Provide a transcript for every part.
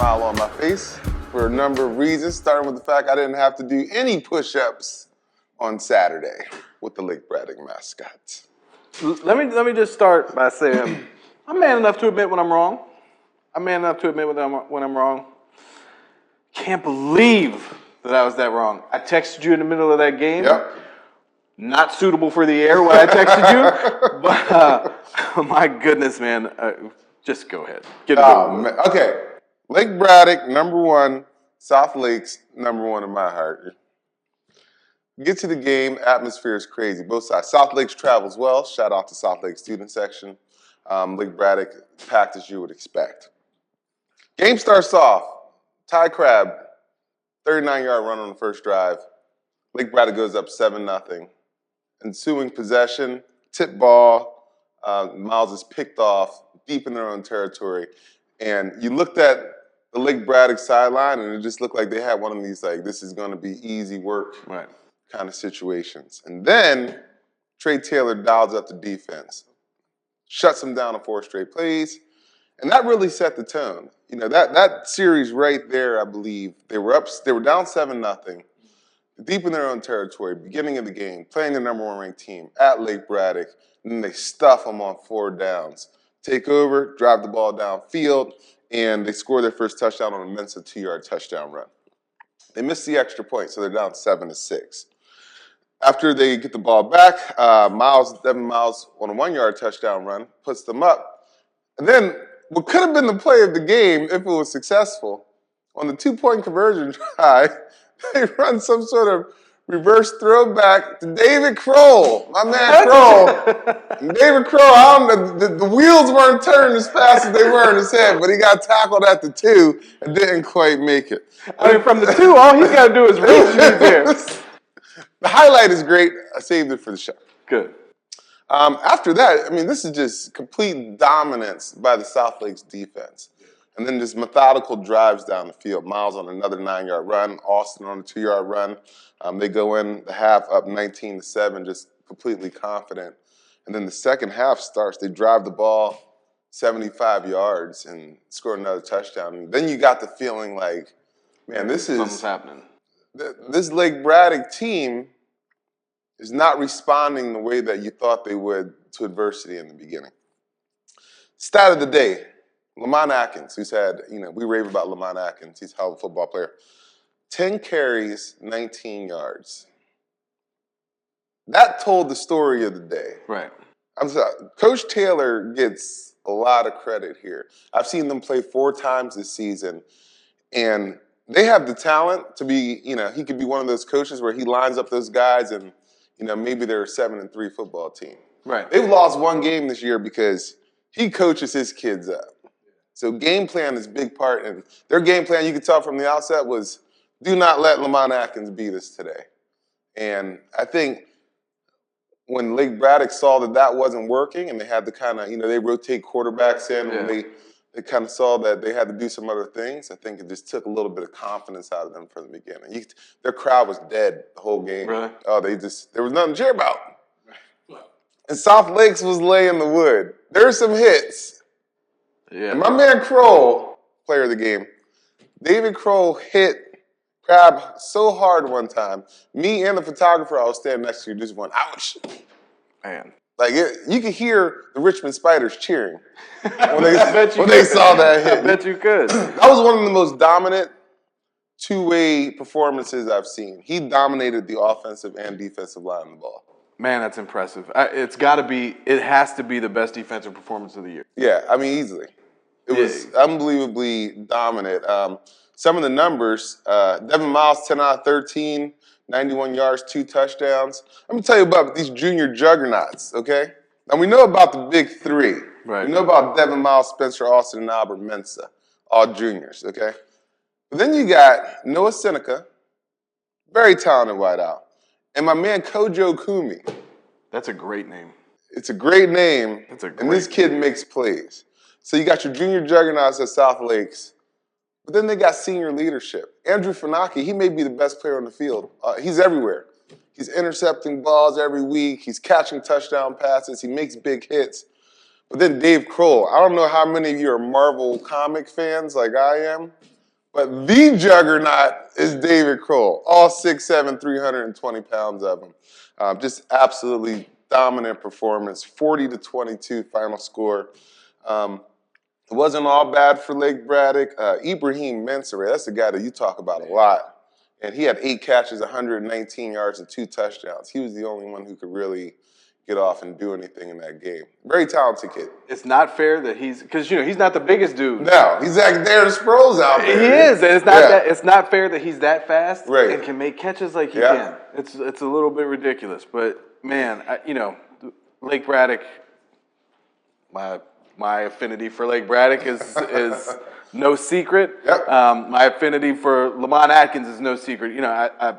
smile on my face for a number of reasons, starting with the fact I didn't have to do any push-ups on Saturday with the Lake Braddock mascot. Let me just start by saying I'm man enough to admit when I'm wrong. I'm man enough to admit when I'm wrong. Can't believe that I was that wrong. I texted you in the middle of that game. Yep. Not suitable for the air when I texted you, but my goodness, man. Just go ahead. Get it going. Okay. Lake Braddock, #1. South Lakes, #1 in my heart. Get to the game, atmosphere is crazy. Both sides. South Lakes travels well. Shout out to South Lake student section. Lake Braddock packed as you would expect. Game starts off. Ty Crab, 39-yard run on the first drive. Lake Braddock goes up 7-0. Ensuing possession, tip ball. Miles is picked off deep in their own territory. And you looked at the Lake Braddock sideline, and it just looked like they had one of these, like, this is going to be easy work kind of situations. And then Trey Taylor dials up the defense, shuts them down on 4 straight plays, and that really set the tone. You know, that series right there, I believe, they were down 7-0, deep in their own territory, beginning of the game, playing the #1 ranked team at Lake Braddock, and then they stuff them on 4 downs. Take over, drive the ball downfield, and they score their first touchdown on a Mensa 2-yard touchdown run. They missed the extra point, so they're down 7-6. After they get the ball back, Devin Miles on a 1-yard touchdown run puts them up. And then what could have been the play of the game if it was successful, on the 2-point conversion try, they run some sort of reverse throwback to David Crowe, my man Crowe. David Crowe, the wheels weren't turning as fast as they were in his head, but he got tackled at the 2 and didn't quite make it. I mean, from the 2, all he's got to do is reach there. The highlight is great. I saved it for the show. Good. After that, I mean, this is just complete dominance by the South Lakes defense. And then just methodical drives down the field. Miles on another 9-yard run. Austin on a 2-yard run. They go in the half up 19-7, just completely confident. And then the second half starts. They drive the ball 75 yards and score another touchdown. And then you got the feeling like, man, something's happening. This Lake Braddock team is not responding the way that you thought they would to adversity in the beginning. Stat of the day. Lamont Atkins, who's had, we rave about Lamont Atkins. He's a hell of a football player. 10 carries, 19 yards. That told the story of the day. Right. I'm sorry. Coach Taylor gets a lot of credit here. I've seen them play 4 times this season, and they have the talent to be, he could be one of those coaches where he lines up those guys and, maybe they're a 7-3 football team. Right. They've lost 1 game this year because he coaches his kids up. So game plan is a big part, and their game plan, you could tell from the outset, was do not let Lamont Atkins beat us today. And I think when Lake Braddock saw that wasn't working, and they had to kind of, they rotate quarterbacks in, and they kind of saw that they had to do some other things, I think it just took a little bit of confidence out of them from the beginning. Their crowd was dead the whole game. Really? Oh, there was nothing to cheer about. And South Lakes was laying the wood. There were some hits. Yeah. And my man Crowe, player of the game, David Crowe hit Crab so hard one time. Me and the photographer I was standing next to just went, ouch. Man. Like, you could hear the Richmond Spiders cheering when they saw that hit. I bet you could. That was one of the most dominant two-way performances I've seen. He dominated the offensive and defensive line of the ball. Man, that's impressive. It has to be the best defensive performance of the year. Yeah, I mean, easily. It was unbelievably dominant. Some of the numbers, Devin Miles, 10 out of 13, 91 yards, 2 touchdowns. Let me tell you about these junior juggernauts, okay? Now, we know about the big 3. Right. We know about Devin Miles, Spencer Austin, and Albert Mensah, all juniors, okay? But then you got Noah Seneca, very talented wideout, and my man Kojo Kumi. That's a great name. It's a great name, and this kid makes plays. So you got your junior juggernauts at South Lakes, but then they got senior leadership. Andrew Funaki, he may be the best player on the field. He's everywhere. He's intercepting balls every week. He's catching touchdown passes. He makes big hits. But then Dave Crowe, I don't know how many of you are Marvel comic fans like I am, But the juggernaut is David Crowe. All 6'7", 320 pounds of him. Just absolutely dominant performance. 40-22 final score. It wasn't all bad for Lake Braddock. Ibrahim Mensere, that's the guy that you talk about a lot. And he had 8 catches, 119 yards, and 2 touchdowns. He was the only one who could really get off and do anything in that game. Very talented kid. It's not fair that because he's not the biggest dude. No, he's like Darren Sproles out there. He is, and it's not fair that he's that fast and can make catches like he can. It's a little bit ridiculous, but man, Lake Braddock. My affinity for Lake Braddock is no secret. Yep. My affinity for Lamont Atkins is no secret. I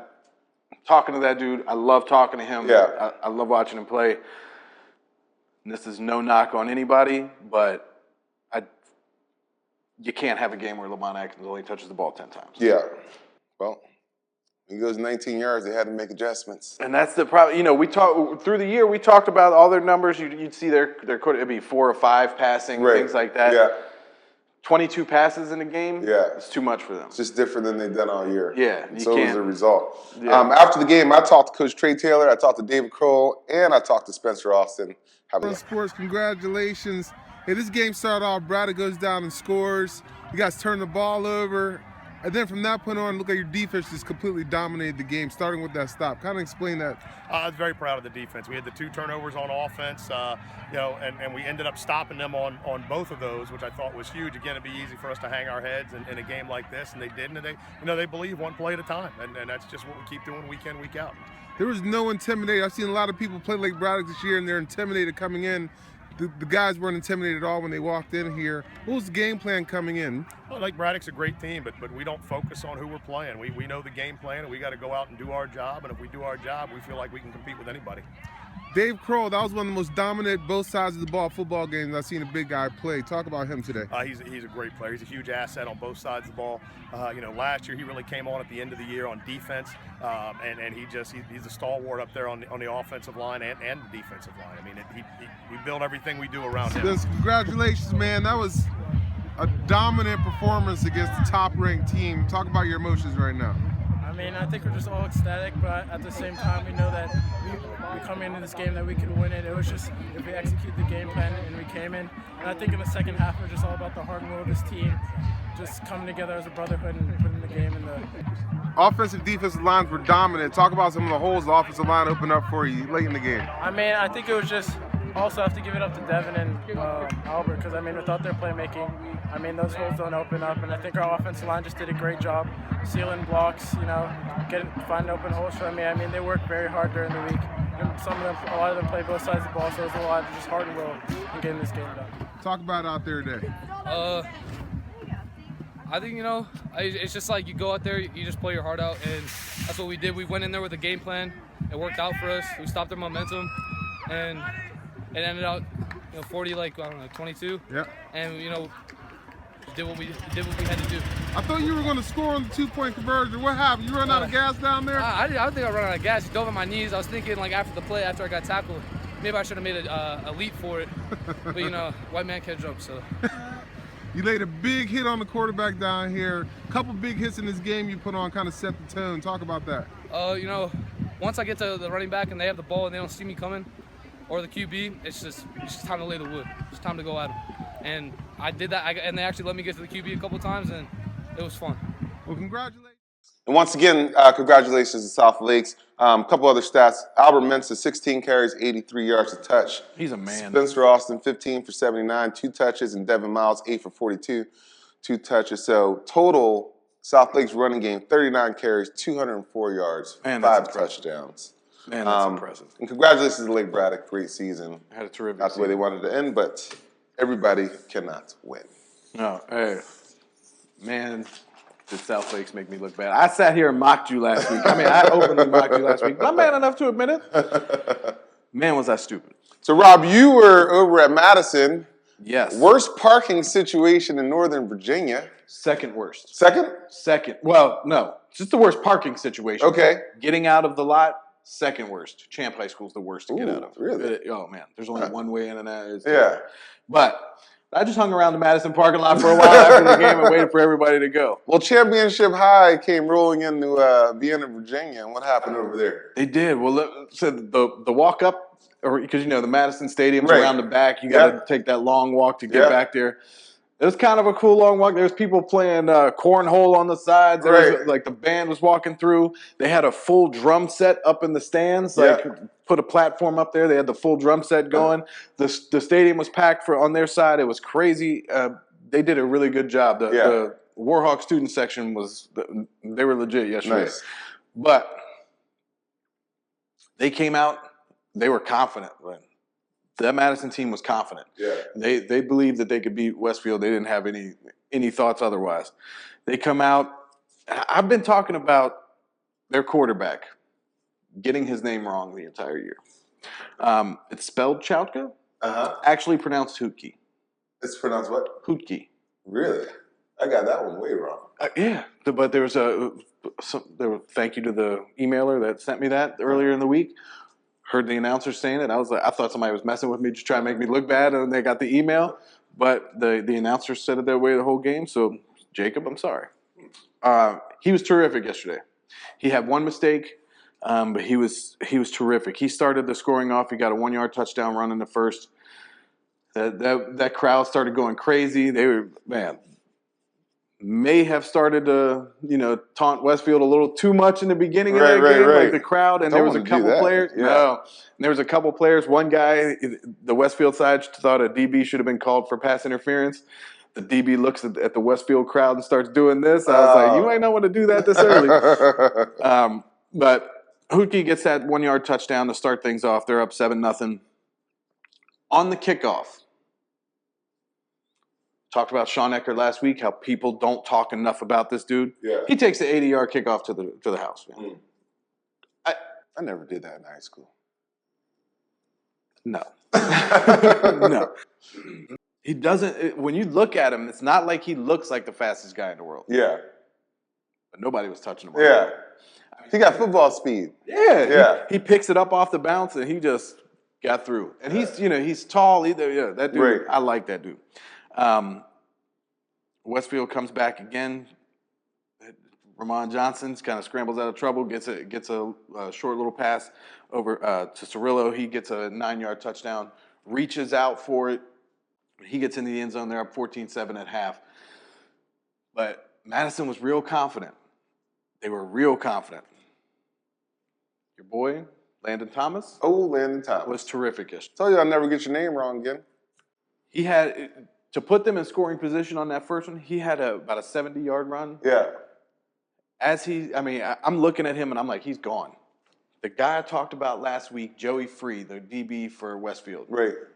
talking to that dude. I love talking to him. Yeah. I love watching him play. And this is no knock on anybody, but you can't have a game where Lamont Atkins only touches the ball 10 times. Yeah. Well, he goes 19 yards. They had to make adjustments. And that's the problem. We talked through the year. We talked about all their numbers. You'd see it'd be 4 or 5 passing, things like that. Yeah. 22 passes in a game. Yeah, it's too much for them. It's just different than they've done all year. Yeah, so as a result. Yeah. After the game, I talked to Coach Trey Taylor. I talked to David Crowe, and I talked to Spencer Austin. Sports, congratulations. Hey, this game started off, Braddock goes down and scores. You guys turn the ball over. And then from that point on, look like your defense just completely dominated the game, starting with that stop. Kind of explain that. I was very proud of the defense. We had the 2 turnovers on offense, and we ended up stopping them on both of those, which I thought was huge. Again, it'd be easy for us to hang our heads in a game like this, and they didn't. And they believe one play at a time, and that's just what we keep doing week in, week out. There was no intimidation. I've seen a lot of people play Lake Braddock this year, and they're intimidated coming in. The guys weren't intimidated at all when they walked in here. What was the game plan coming in? Well, Lake Braddock's a great team, but we don't focus on who we're playing. We know the game plan, and we got to go out and do our job. And if we do our job, we feel like we can compete with anybody. Dave Crowe, that was one of the most dominant both sides of the ball football games I've seen a big guy play. Talk about him today. He's a great player. He's a huge asset on both sides of the ball. Last year he really came on at the end of the year on defense, and he's a stalwart up there on the offensive line and the defensive line. I mean, we build everything we do around him. Congratulations, man. That was a dominant performance against the top-ranked team. Talk about your emotions right now. I mean, I think we're just all ecstatic, but at the same time, we know that we come into this game that we can win it. It was just if we execute the game plan and we came in. And I think in the second half, we're just all about the hard will of this team, just coming together as a brotherhood and putting the game in the. Offensive, defensive lines were dominant. Talk about some of the holes the offensive line opened up for you late in the game. I mean, I think it was just also have to give it up to Devin and Albert because, without their playmaking, those holes don't open up. And I think our offensive line just did a great job sealing blocks, finding open holes for me. They worked very hard during the week. And a lot of them play both sides of the ball, so it was a lot of just hard will in getting this game done. Talk about it out there today. I think, it's just like you go out there, you just play your heart out, and that's what we did. We went in there with a game plan. It worked out for us. We stopped their momentum, and it ended out, 22. Yeah. And, did what we had to do. I thought you were going to score on the 2-point conversion. What happened? You run out of gas down there? I don't think I ran out of gas. He dove on my knees. I was thinking, after the play, after I got tackled, maybe I should have made a leap for it. But, white man can't jump, so. You laid a big hit on the quarterback down here. A couple big hits in this game you put on kind of set the tone. Talk about that. Once I get to the running back and they have the ball and they don't see me coming, or the QB, it's just time to lay the wood. It's time to go at them. And I did that, and they actually let me get to the QB a couple times, and it was fun. Well, congratulations. And once again, congratulations to South Lakes. A couple other stats. Albert Mensah, 16 carries, 83 yards a touch. He's a man. Spencer Austin, 15 for 79, 2 touches. And Devin Miles, 8 for 42, 2 touches. So total South Lakes running game, 39 carries, 204 yards, 5 touchdowns. Man, that's impressive. And congratulations to Lake Braddock. Great season. Had a terrific Not the way they wanted to end, but everybody cannot win. No, hey, man, did South Lakes make me look bad. I sat here and mocked you last week. I openly mocked you last week, but I'm man enough to admit it. Man, was I stupid. So, Rob, you were over at Madison. Yes. Worst parking situation in Northern Virginia. Second worst. Second? Second. Well, no, just the worst parking situation. Okay. Getting out of the lot, second worst. Champ High School is the worst to get out of. Really? Oh, man. There's only one way in and out. Yeah. But I just hung around the Madison parking lot for a while after the game and waited for everybody to go. Well, Championship High came rolling into Vienna, Virginia, and what happened over there? They did. Well, so the walk up, because the Madison Stadium's Right. around the back. You got to take that long walk to get back there. It was kind of a cool long walk. There's people playing cornhole on the sides. There was, like, the band was walking through. They had a full drum set up in the stands. Like, put a platform up there. They had the full drum set going. The stadium was packed on their side. It was crazy. They did a really good job. The Warhawk student section they were legit yesterday. Nice. But they came out. They were confident. That Madison team was confident. Yeah. They believed that they could beat Westfield. They didn't have any thoughts otherwise. They come out. I've been talking about their quarterback getting his name wrong the entire year. It's spelled Chautka. Actually pronounced Hootke. It's pronounced what? Hootke. Really? I got that one way wrong. Yeah, but there was thank you to the emailer that sent me that earlier in the week. Heard the announcer saying it. I thought somebody was messing with me to try to make me look bad, and they got the email. But the announcer said it that way the whole game. So, Jacob, I'm sorry. He was terrific yesterday. He had one mistake, but he was terrific. He started the scoring off. He got a 1-yard touchdown run in the first. That crowd started going crazy. They were, may have started to, taunt Westfield a little too much in the beginning of that game, like the crowd. And there was a couple players. No, and there was a couple players. One guy, the Westfield side, thought a DB should have been called for pass interference. The DB looks at the Westfield crowd and starts doing this. I was like, you might not want to do that this early. But Hootke gets that 1-yard touchdown to start things off. They're up 7-0. On the kickoff, talked about Sean Eckert last week, how people don't talk enough about this dude. Yeah. He takes the 80-yard kickoff to the house. Man. I never did that in high school. No. No. He doesn't. When you look at him, it's not like he looks like the fastest guy in the world. Yeah. But nobody was touching him. Yeah. He got football speed. Yeah. Yeah. He picks it up off the bounce, and he just got through. And he's tall. That dude. Right. I like that dude. Westfield comes back again. Ramon Johnson kind of scrambles out of trouble, gets a short little pass over to Cirillo. He gets a 9-yard touchdown, reaches out for it. He gets into the end zone. They're up 14-7 at half. But Madison was real confident. They were real confident. Your boy, Landon Thomas. Oh, Landon Thomas. Was terrific yesterday. Told you I'll never get your name wrong again. He had, to put them in scoring position on that first one, he had about a 70-yard run. Yeah. I'm looking at him and I'm like, he's gone. The guy I talked about last week, Joey Free, the DB for Westfield,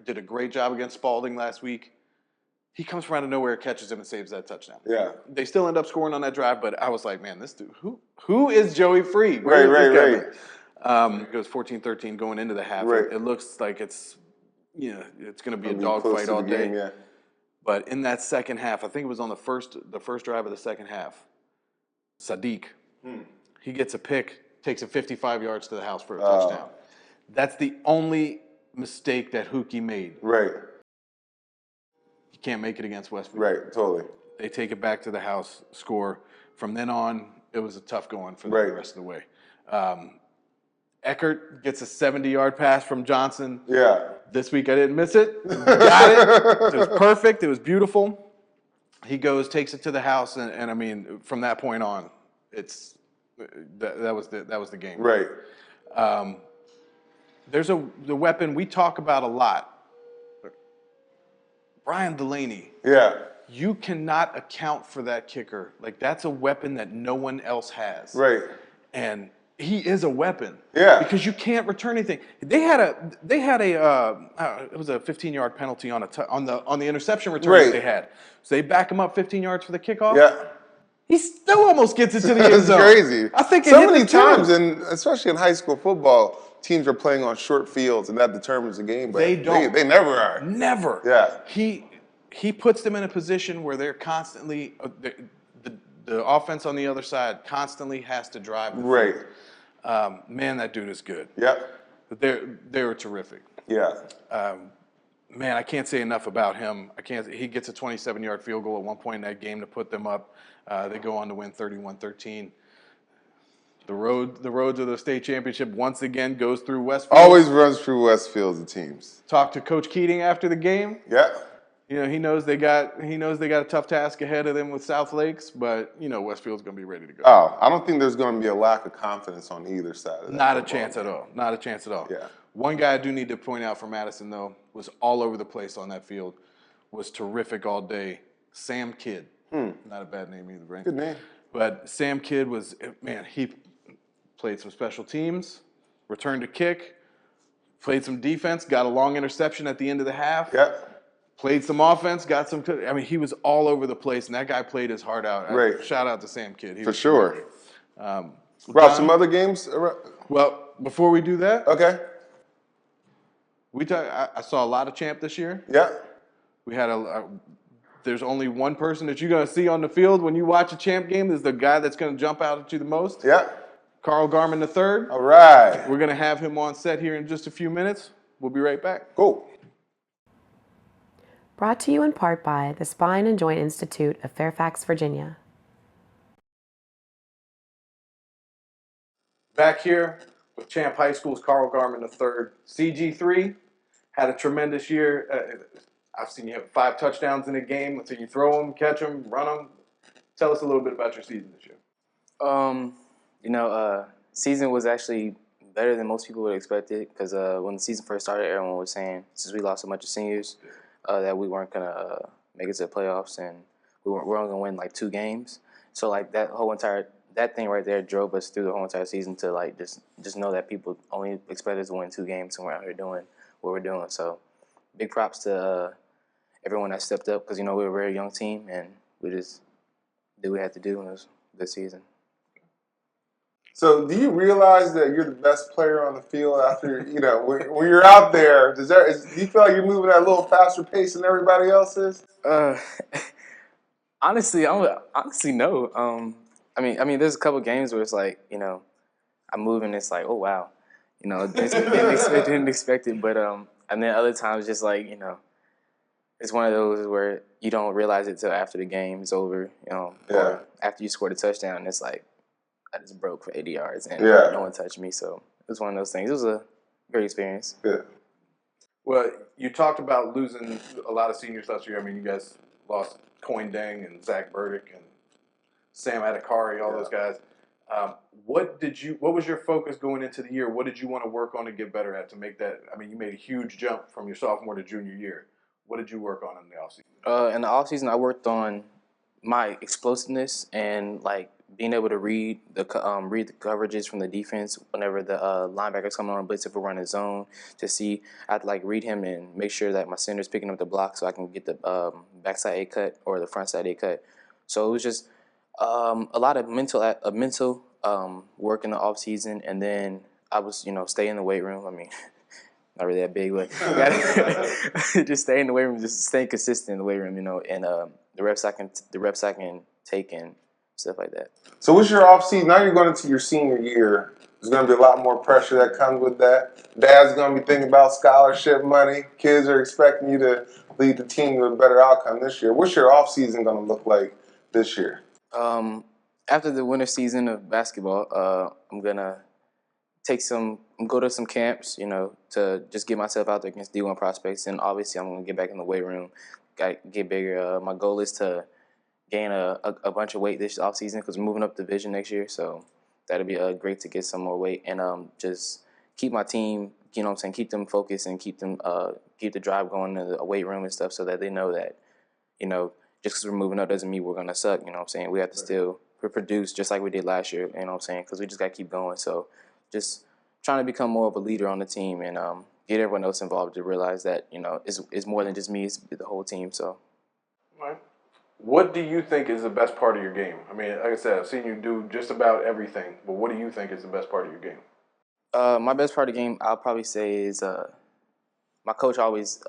did a great job against Spalding last week. He comes from out of nowhere, catches him, and saves that touchdown. Yeah. They still end up scoring on that drive, but I was like, man, this dude, who is Joey Free? It goes 14-13 going into the half. Right. It looks like it's going to be a dogfight all day. Game, But in that second half, I think it was on the first drive of the second half, Sadiq, he gets a pick, takes it 55 yards to the house for a touchdown. That's the only mistake that Hootke made. Right. You can't make it against Westfield. Right, totally. They take it back to the house, score. From then on, it was a tough going for them the rest of the way. Eckert gets a 70-yard pass from Johnson. Yeah. This week I didn't miss it. Got it. It was perfect. It was beautiful. He goes, takes it to the house, and I mean, from that point on, that was the game. Right. There's the weapon we talk about a lot. Brian Delaney. Yeah. You cannot account for that kicker. Like, that's a weapon that no one else has. Right. And he is a weapon. Yeah. Because you can't return anything. They had a it was a 15-yard penalty on the interception return that they had. So they back him up 15 yards for the kickoff. Yeah. He still almost gets it to the end zone. It's crazy. I think so many times, and especially in high school football, teams are playing on short fields, and that determines the game. But they don't. They never are. Never. Yeah. He puts them in a position where they're constantly the offense on the other side constantly has to drive the field. Man, that dude is good. Yep. But they were terrific. Yeah. man, I can't say enough about him. He gets a 27-yard field goal at one point in that game to put them up. They go on to win 31-13. The road to the state championship once again goes through Westfield. Always runs through Westfield, the teams. Talked to Coach Keating after the game. Yeah. You know, he knows they got a tough task ahead of them with South Lakes, but you know Westfield's going to be ready to go. Oh, I don't think there's going to be a lack of confidence on either side of that. Not a chance at all. Not a chance at all. Yeah. One guy I do need to point out for Madison though was all over the place on that field. Was terrific all day. Sam Kidd. Not a bad name either, right? Good name. But Sam Kidd was, man, he played some special teams, returned a kick, played some defense, got a long interception at the end of the half. Yep. Played some offense, got some. I mean, he was all over the place, and that guy played his heart out. Right. Shout out to Sam Kidd. For sure. Rob, Some other games? Well, before we do that, Okay. I saw a lot of Champ this year. Yeah. We had there's only one person that you're going to see on the field when you watch a Champ game. Is the guy that's going to jump out at you the most. Yeah. Carl Garman III. All right. We're going to have him on set here in just a few minutes. We'll be right back. Cool. Brought to you in part by the Spine and Joint Institute of Fairfax, Virginia. Back here with Champ High School's Carl Garman III. CG3 had a tremendous year. I've seen you have 5 touchdowns in a game. So you throw them, catch them, run them. Tell us a little bit about your season this year. Season was actually better than most people would have expected because when the season first started, everyone was saying since we lost a bunch of seniors that we weren't gonna make it to the playoffs and we're only gonna win like 2 games. So like that thing right there drove us through the whole entire season to like just know that people only expect us to win 2 games and we're out here doing what we're doing. So big props to everyone that stepped up because we were a very young team and we just did what we had to do in this season. So, do you realize that you're the best player on the field after, when you're out there? Do you feel like you're moving at a little faster pace than everybody else is? Honestly, no. I mean, there's a couple games where it's like, I'm moving. It's like, oh wow, didn't expect it. But and then other times, just like it's one of those where you don't realize it till after the game is over, or after you scored a touchdown. It's like, I just broke for 80 yards and no one touched me. So it was one of those things. It was a great experience. Yeah. Well, you talked about losing a lot of seniors last year. I mean, you guys lost Coin Dang and Zach Braddock and Sam Adekari, all those guys. What was your focus going into the year? What did you want to work on to get better at to make that? I mean, you made a huge jump from your sophomore to junior year. What did you work on in the offseason? In the offseason, I worked on my explosiveness and like being able to read the coverages from the defense whenever the linebackers coming on blitz if we're running zone to see. I had to like read him and make sure that my center's picking up the block so I can get the backside A cut or the front side A cut. So it was just a lot of mental work in the off season, and then I was stay in the weight room. I mean, not really that big, but just stay in the weight room, just staying consistent in the weight room, and the reps I can take and stuff like that. So what's your off season? Now you're going into your senior year. There's going to be a lot more pressure that comes with that. Dad's going to be thinking about scholarship money. Kids are expecting you to lead the team to a better outcome this year. What's your off season going to look like this year? After the winter season of basketball, I'm gonna go to some camps, to just get myself out there against D1 prospects, and obviously I'm gonna get back in the weight room, get bigger. My goal is to gain a bunch of weight this off season because we're moving up division next year, so that'll be great to get some more weight and just keep my team, keep them focused and keep the drive going in the weight room and stuff, so that they know that, just because we're moving up doesn't mean we're gonna suck. We have to still produce just like we did last year. Because we just gotta keep going. So just trying to become more of a leader on the team and get everyone else involved to realize that it's more than just me; it's the whole team. So, right. What do you think is the best part of your game? I mean, like I said, I've seen you do just about everything, but what do you think is the best part of your game? My best part of the game, I'll probably say, is my coach always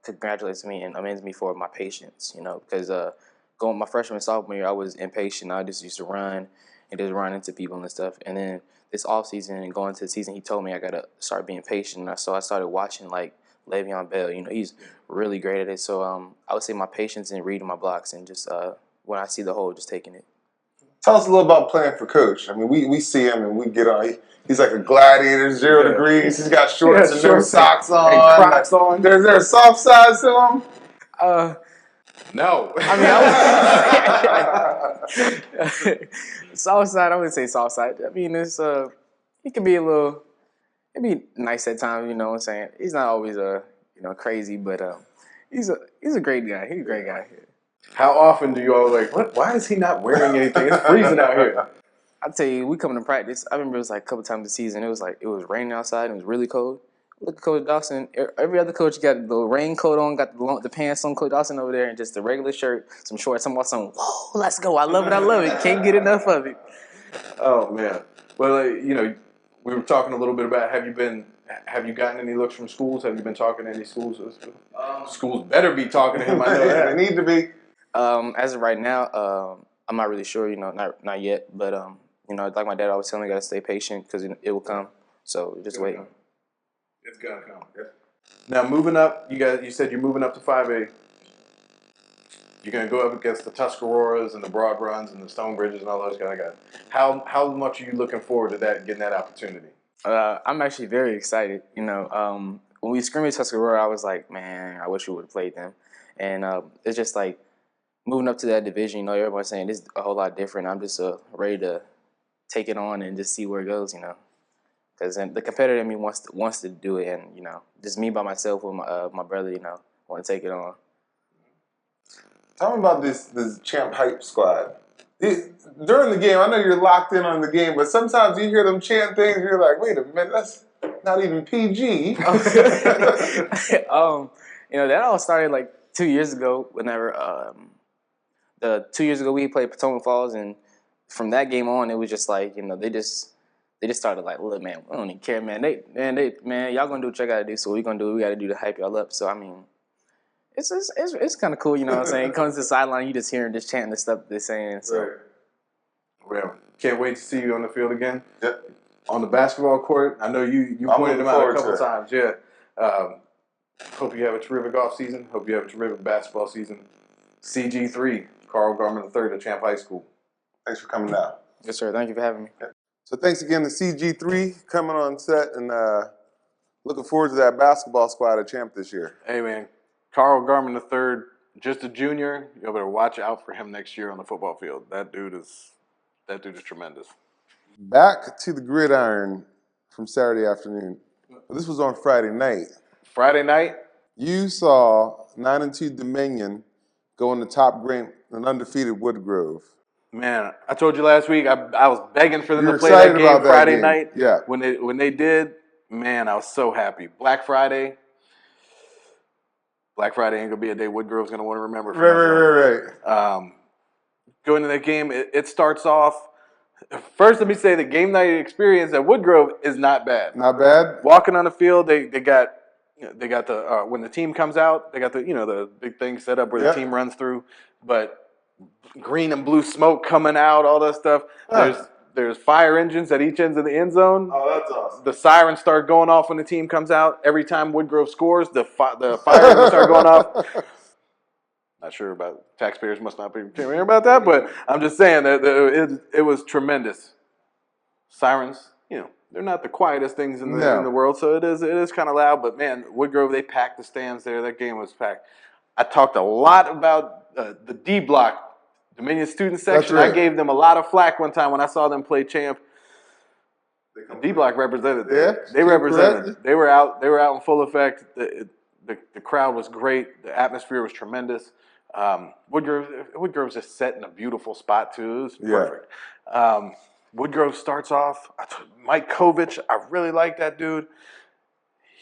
congratulates me and amends me for my patience, because going my freshman and sophomore year, I was impatient. I just used to run and just run into people and stuff. And then this off season and going into the season, he told me I got to start being patient. So I started watching like Le'Veon Bell. He's really great at it. So I would say my patience in reading my blocks and just when I see the hole, just taking it. Tell us a little about playing for Coach. I mean, we see him and we get on. He's like a gladiator, 0 degrees. He's got shorts and no socks on. And Crocs on. There's there a soft side to him? No. I mean, soft side. I wouldn't say soft side. I mean, he can be it'd be nice at times. You know what I'm saying? He's not always crazy, but he's a great guy. He's a great guy. How often do you all like, what? Why is he not wearing anything? It's freezing out here. I tell you, we coming to practice. I remember it was like a couple times this season. It was raining outside and it was really cold. Look at Coach Dawson. Every other coach got the raincoat on, got the pants on. Coach Dawson over there and just a regular shirt, some shorts. I'm watching. Whoa, let's go! I love it. I love it. Can't get enough of it. Oh man. Well, we were talking a little bit about have you gotten any looks from schools? Have you been talking to any schools? Schools better be talking to him. I know that. They need to be. As of right now, I'm not really sure. Not yet. But like my dad always telling me, gotta stay patient because it will come. So just waiting. Come. It's gonna come. Yeah. Now moving up, you said you're moving up to 5A. You're gonna go up against the Tuscaroras and the Broad Runs and the Stonebridges and all those kind of guys. How much are you looking forward to getting that opportunity? I'm actually very excited. When we scrimmaged Tuscarora, I was like, man, I wish we would have played them. And it's just like moving up to that division. Everybody's saying this is a whole lot different. I'm just ready to take it on and just see where it goes. Because the competitor in me wants to do it, and just me by myself with my brother, want to take it on. Tell me about this Champ Hype squad. During the game, I know you're locked in on the game, but sometimes you hear them chant things, and you're like, wait a minute, that's not even PG. That all started like 2 years ago. Whenever 2 years ago we played Potomac Falls, and from that game on, it was just like they just started like, look, man, we don't even care, man. Man, y'all gonna do what y'all gotta do, so we gonna do what we gotta do to hype y'all up. So I mean, it's kind of cool, you know what I'm saying? It comes to the sideline, you just hearing just chanting the stuff they're saying. So. Right. Well, can't wait to see you on the field again. Yep. On the basketball court, I know you pointed them out a couple times. Yeah. Hope you have a terrific off season. Hope you have a terrific basketball season. CG3, Carl Garman III at Champ High School. Thanks for coming down. Yes, sir. Thank you for having me. So thanks again to CG3 coming on set, and looking forward to that basketball squad at Champ this year. Hey, man. Carl Garman III, just a junior. You better watch out for him next year on the football field. That dude is tremendous. Back to the gridiron from Saturday afternoon. This was on Friday night. Friday night? You saw 9-2 Dominion go on the top ranked and undefeated Woodgrove. Man, I told you last week I was begging for them You're to play that game excited about that Friday game. night. Yeah. When they did, man, I was so happy. Black Friday ain't gonna be a day Woodgrove's gonna want to remember. Right. Going to that game, it starts off. First, let me say the game night experience at Woodgrove is not bad. Not bad. Walking on the field, they got the when the team comes out, they got the big thing set up where the team runs through, but green and blue smoke coming out, all that stuff. There's fire engines at each end of the end zone. Oh, that's awesome. The sirens start going off when the team comes out. Every time Woodgrove scores, the fire engines start going off. Not sure about taxpayers must not be caring about that, but I'm just saying that it was tremendous. Sirens, they're not the quietest things in the world, so it is kind of loud. But man, Woodgrove, they packed the stands there. That game was packed. I talked a lot about the D block, Dominion student section. Right. I gave them a lot of flack one time when I saw them play Champ. The D block represented. They represented. Correct. They were out in full effect. The crowd was great. The atmosphere was tremendous. Woodgrove's just set in a beautiful spot too. It was perfect. Woodgrove starts off. Mike Kovich, I really like that dude.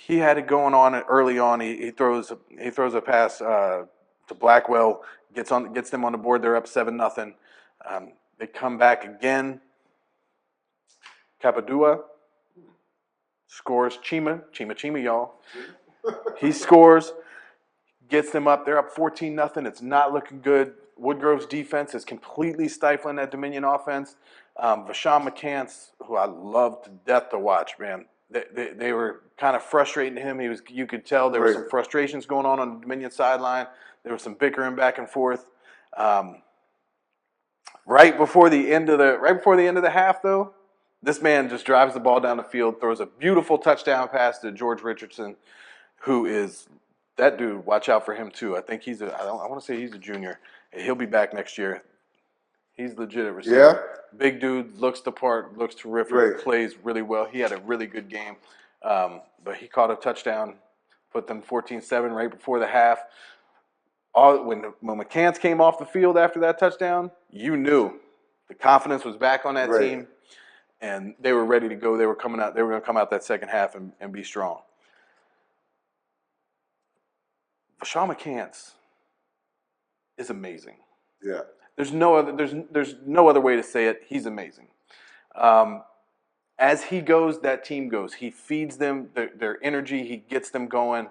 He had it going on early on. He throws a pass to Blackwell, gets them on the board. They're up 7-0. They come back again. Capadua scores. Chima, y'all. He scores. Gets them up. They're up 14-0. It's not looking good. Woodgrove's defense is completely stifling that Dominion offense. Shawn McCants, who I love to death to watch, man. they were kind of frustrating him. You could tell there were some frustrations going on the Dominion sideline. There was some bickering back and forth. Right before the end of the half, though, this man just drives the ball down the field, throws a beautiful touchdown pass to George Richardson, who is that dude. Watch out for him too. I think I want to say he's a junior. He'll be back next year. He's legit at receiver. Yeah? Big dude, looks the part, looks terrific, plays really well. He had a really good game. But he caught a touchdown, put them 14-7 right before the half. When McCants came off the field after that touchdown, you knew the confidence was back on that team, and they were ready to go. They were coming out. They were going to come out that second half and be strong. But Shawn McCants is amazing. Yeah. There's no other way to say it. He's amazing. As he goes, that team goes. He feeds them their energy. He gets them going.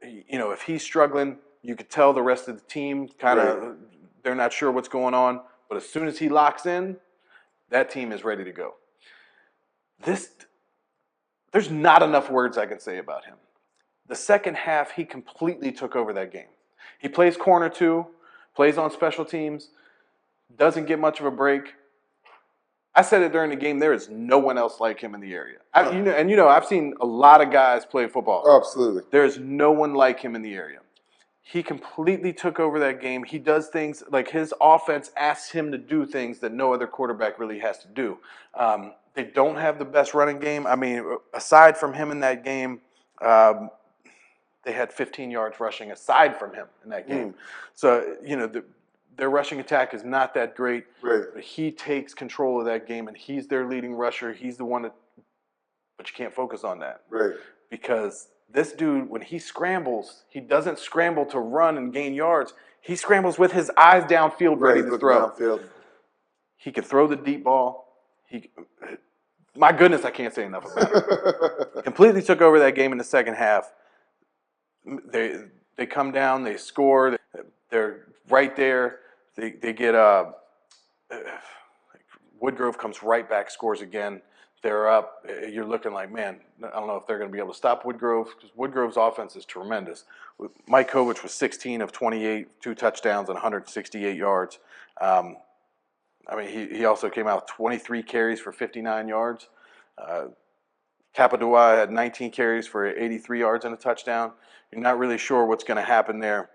If he's struggling, you could tell the rest of the team they're not sure what's going on. But as soon as he locks in, that team is ready to go. There's not enough words I can say about him. The second half, he completely took over that game. He plays corner too, plays on special teams, doesn't get much of a break. I said it during the game, there is no one else like him in the area. I've seen a lot of guys play football. Oh, absolutely. There's no one like him in the area. He completely took over that game. He does things like his offense asks him to do things that no other quarterback really has to do. They don't have the best running game. I mean, aside from him in that game, they had 15 yards rushing aside from him in that game. So, their rushing attack is not that great. But he takes control of that game, and he's their leading rusher. He's the one but you can't focus on that. Because this dude, when he scrambles, he doesn't scramble to run and gain yards. He scrambles with his eyes downfield ready to throw. He can throw the deep ball. My goodness, I can't say enough about it. Completely took over that game in the second half. They come down, they score, they're right there. They get Woodgrove comes right back, scores again. They're up. You're looking like, man, I don't know if they're going to be able to stop Woodgrove because Woodgrove's offense is tremendous. Mike Kovich was 16 of 28, 2 touchdowns and 168 yards. He also came out with 23 carries for 59 yards. Capadua had 19 carries for 83 yards and a touchdown. You're not really sure what's going to happen there.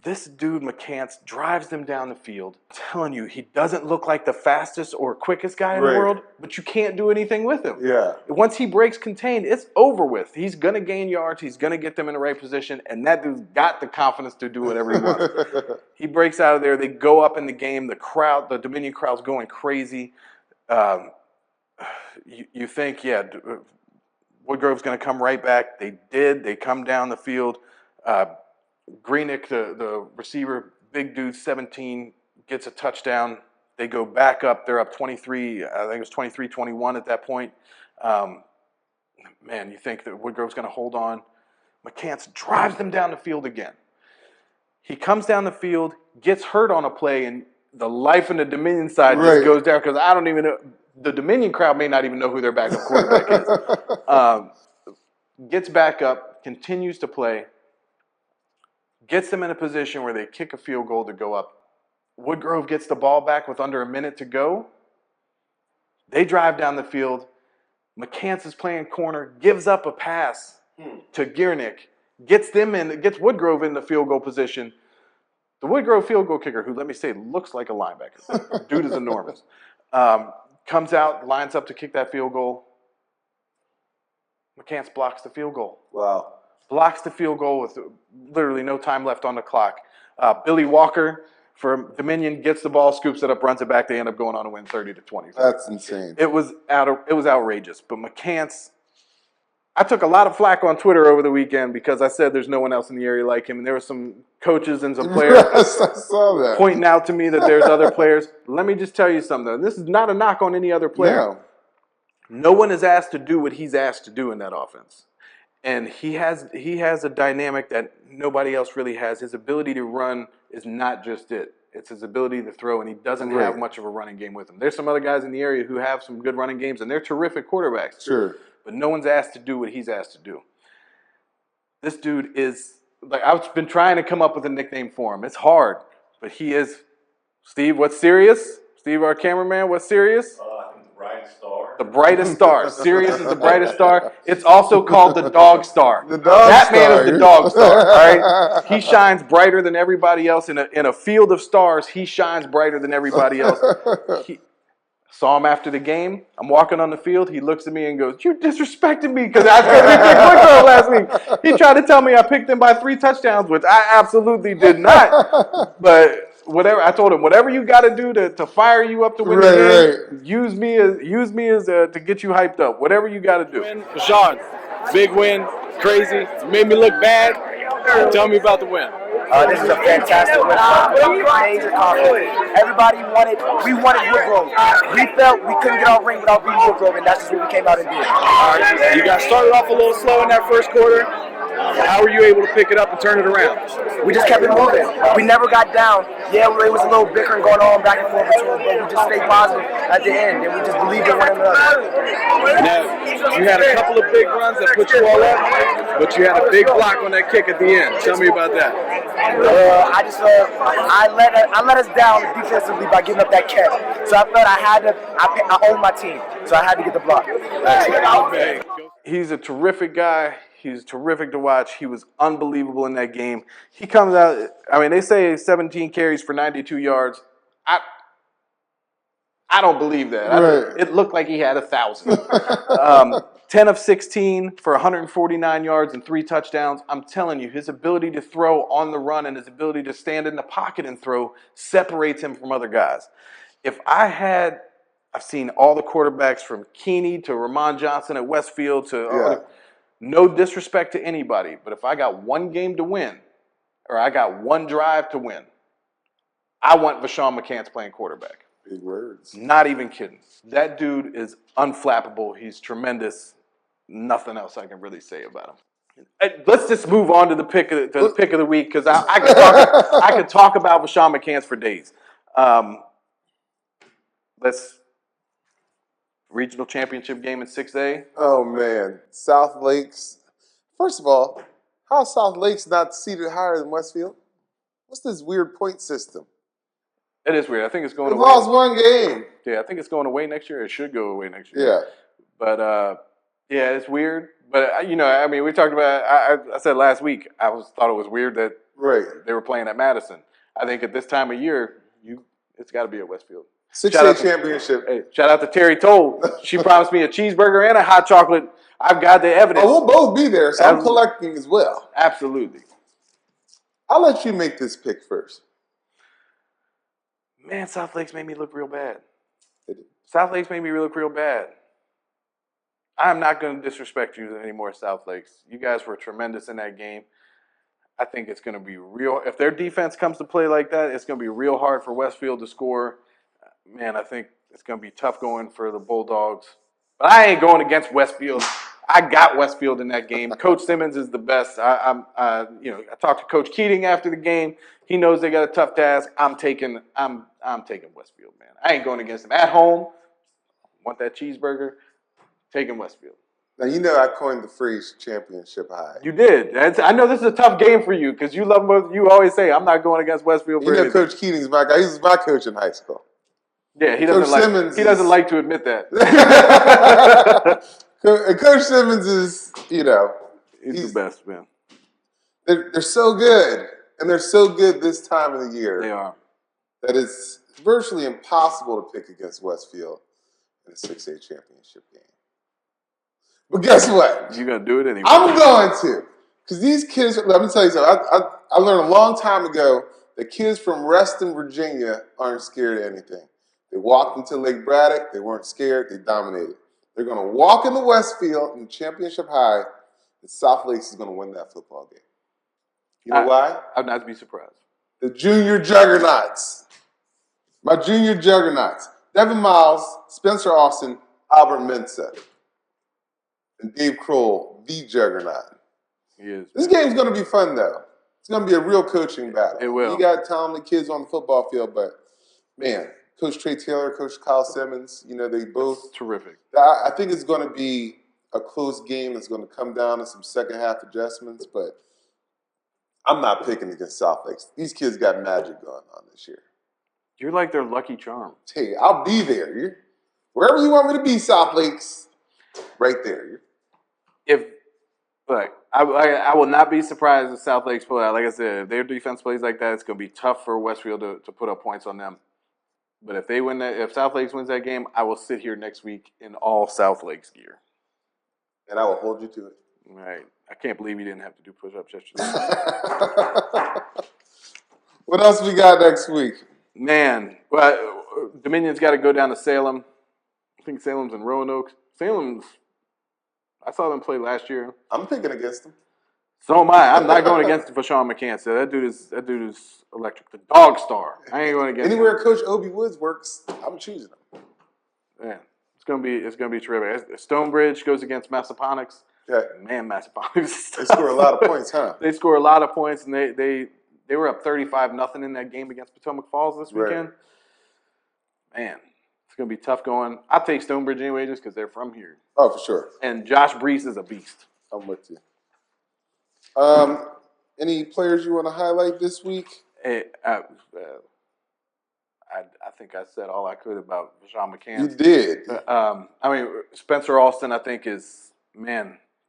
This dude, McCants, drives them down the field. I'm telling you, he doesn't look like the fastest or quickest guy in the world, but you can't do anything with him. Once he breaks contained, it's over with. He's going to gain yards. He's going to get them in the right position, and that dude's got the confidence to do whatever he wants. He breaks out of there. They go up in the game. The Dominion crowd's going crazy. You think, Woodgrove's going to come right back. They did. They come down the field. Greenick, the receiver, big dude, 17, gets a touchdown. They go back up. They're up 23. I think it was 23-21 at that point. You think that Woodgrove's going to hold on. McCants drives them down the field again. He comes down the field, gets hurt on a play, and the life in the Dominion side just goes down because I don't even know. The Dominion crowd may not even know who their backup quarterback is. Gets back up, continues to play. Gets them in a position where they kick a field goal to go up. Woodgrove gets the ball back with under a minute to go. They drive down the field. McCants is playing corner, gives up a pass to Giernick, gets Woodgrove in the field goal position. The Woodgrove field goal kicker, who, let me say, looks like a linebacker. Dude is enormous. Comes out, lines up to kick that field goal. McCants blocks the field goal. Wow. Blocks the field goal with literally no time left on the clock. Billy Walker for Dominion gets the ball, scoops it up, runs it back. They end up going on to win 30-20. That's insane. It was outrageous. But McCants, I took a lot of flack on Twitter over the weekend because I said there's no one else in the area like him. And there were some coaches and some players I saw that. pointing out to me that there's other players. Let me just tell you something, though. This is not a knock on any other player. No one is asked to do what he's asked to do in that offense. And he has a dynamic that nobody else really has. His ability to run is not just it. It's his ability to throw, and he doesn't have much of a running game with him. There's some other guys in the area who have some good running games, and they're terrific quarterbacks. Sure. but no one's asked to do what he's asked to do. This dude is, like, I've been trying to come up with a nickname for him. It's hard, but he is, Steve, what's serious? Steve, our cameraman, what's serious? I think the brightest star. The brightest star. Sirius is the brightest star. It's also called the dog star. The dog that star. man is the dog star, all right? He shines brighter than everybody else. In a field of stars, he shines brighter than everybody else. Saw him after the game. I'm walking on the field. He looks at me and goes, "You disrespected me because I picked Woodgrove last week." He tried to tell me I picked him by 3 touchdowns, which I absolutely did not. But whatever, I told him, whatever you got to do to fire you up to win the game, use me as to get you hyped up. Whatever you got to do. Shawn, big win, crazy. You made me look bad. Tell me about the win. This is a fantastic win. Major confidence. Everybody we wanted Woodgrove. We felt we couldn't get our ring without beating Woodgrove, and that's just what we came out and did. You got started off a little slow in that first quarter. How were you able to pick it up and turn it around? We just kept it moving. We never got down. Yeah, it was a little bickering going on back and forth between us, but we just stayed positive at the end, and we just believed in one another. Now, you had a couple of big runs that put you all up, but you had a big block on that kick at the end. Tell me about that. I let us down defensively by giving up that catch. So I felt I owned my team, so I had to get the block. He's a terrific guy. He's terrific to watch. He was unbelievable in that game. He comes out, I mean, they say 17 carries for 92 yards. I don't believe that. Right. It looked like he had 1,000. 10 of 16 for 149 yards and 3 touchdowns. I'm telling you, his ability to throw on the run and his ability to stand in the pocket and throw separates him from other guys. I've seen all the quarterbacks from Keeney to Ramon Johnson at Westfield to no disrespect to anybody, but if I got one game to win or I got one drive to win, I want Shawn McCants playing quarterback. Big words. Not even kidding. That dude is unflappable. He's tremendous. Nothing else I can really say about him. Let's just move on to the pick of the week because I could talk about Shawn McCants for days. Regional championship game in 6A. Oh, man. South Lakes. First of all, how is South Lakes not seated higher than Westfield? What's this weird point system? It is weird. I think it's going away. It lost one game. Yeah, I think it's going away next year. It should go away next year. Yeah. But, yeah, it's weird. But, I mean, we talked about I said last week, thought it was weird that they were playing at Madison. I think at this time of year, it's got to be at Westfield. 6A championship. Hey, shout out to Terry Toll. She promised me a cheeseburger and a hot chocolate. I've got the evidence. Oh, we'll both be there, so I'm collecting as well. Absolutely. I'll let you make this pick first. Man, South Lakes made me look real bad. South Lakes made me look real bad. I'm not going to disrespect you anymore, South Lakes. You guys were tremendous in that game. I think it's going to be real. If their defense comes to play like that, it's going to be real hard for Westfield to score. Man, I think it's going to be tough going for the Bulldogs. But I ain't going against Westfield. I got Westfield in that game. Coach Simmons is the best. I talked to Coach Keating after the game. He knows they got a tough task. I'm taking Westfield, man. I ain't going against them at home. Want that cheeseburger? Taking Westfield. Now, you know I coined the phrase championship high. You did. I know this is a tough game for you because you love both. You always say, I'm not going against Westfield. You know Coach Keating's my guy. He was my coach in high school. Yeah, he doesn't like to admit that. Coach Simmons is, he's the best, man. They're so good, and they're so good this time of the year. They are. That it's virtually impossible to pick against Westfield in a 6A championship game. But guess what? You're going to do it anyway. I'm going to. Because these kids, let me tell you something. I learned a long time ago that kids from Reston, Virginia aren't scared of anything. They walked into Lake Braddock. They weren't scared. They dominated. They're going to walk into Westfield in championship high, and South Lakes is going to win that football game. You know why? I'd not be surprised. The junior juggernauts. My junior juggernauts. Devin Miles, Spencer Austin, Albert Mensah, and Dave Crowe, the juggernaut. He is. This game's going to be fun, though. It's going to be a real coaching battle. It will. You got talented kids on the football field, but, man, Coach Trey Taylor, Coach Kyle Simmons, they both. Terrific. I think it's going to be a close game that's going to come down to some second half adjustments, but I'm not picking against South Lakes. These kids got magic going on this year. You're like their lucky charm. Hey, I'll be there. Wherever you want me to be, South Lakes, right there. Look, I will not be surprised if South Lakes pull out. Like I said, if their defense plays like that, it's going to be tough for Westfield to put up points on them. But if South Lakes wins that game, I will sit here next week in all South Lakes gear. And I will hold you to it. All right. I can't believe you didn't have to do push-ups yesterday. What else we got next week? Man, well, Dominion's got to go down to Salem. I think Salem's in Roanoke. I saw them play last year. I'm picking against them. So am I. I'm not going against him for Shawn McCants. So that dude is electric. The dog star. I ain't going against Anywhere him. Coach Obi Woods works, I'm choosing him. Man, it's gonna be terrific. Stonebridge goes against Massaponax. Yeah. Man, Massaponax. They score a lot of points, huh? They score a lot of points, and they were up 35-0 in that game against Potomac Falls this weekend. Right. Man, it's gonna be tough going. I'll take Stonebridge anyway, just because they're from here. Oh, for sure. And Josh Brees is a beast. I'm with you. Any players you want to highlight this week? I think I said all I could about Shawn McCants. You did. I mean, Spencer Alston, I think,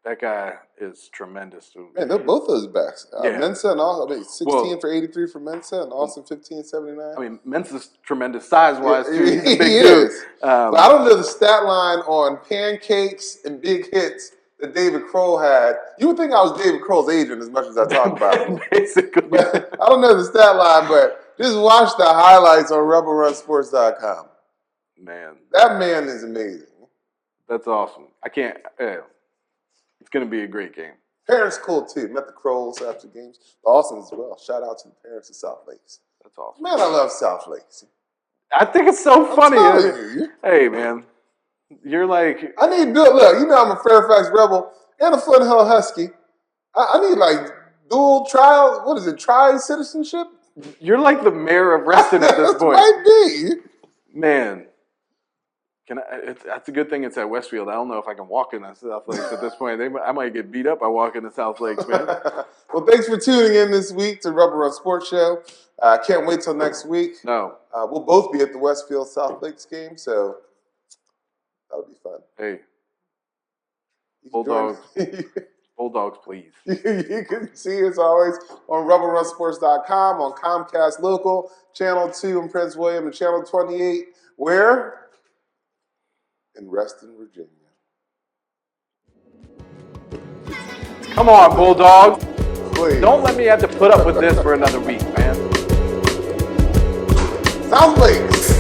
that guy is tremendous. Man, they're both those backs. Yeah. Mensa and Alston, 16 for 83 for Mensa and Alston 15-79. I mean, Mensa's tremendous size-wise, too. He's a big He dude. is. But I don't know the stat line on pancakes and big hits that David Crowe had. You would think I was David Crowe's agent as much as I talk about him. Basically. But I don't know the stat line, but just watch the highlights on RebelRunSports.com. Man. That man is amazing. That's awesome. It's going to be a great game. Parents cool, too. Met the Crowes after games. The Austins as well. Shout out to the parents of South Lakes. That's awesome. Man, I love South Lakes. I think it's so funny. You. Hey, man. You're like... I need... Look, you know I'm a Fairfax Rebel and a Foothill Husky. I need, dual trial... What is it? Tri-citizenship? You're like the mayor of Reston at this point. Might be. Man. That's a good thing it's at Westfield. I don't know if I can walk in the South Lakes at this point. I might get beat up by walking the South Lakes, man. Well, thanks for tuning in this week to Rebel Run Sports Show. Can't wait till next week. No. We'll both be at the Westfield South Lakes game, so that'll be fun. Hey. Bulldogs. Bulldogs, please. You can see us always on RebelRunSports.com, on Comcast Local, Channel 2 in Prince William, and Channel 28. Where? In Reston, Virginia. Come on, Bulldogs. Please. Don't let me have to put up with this for another week, man. South Lakes.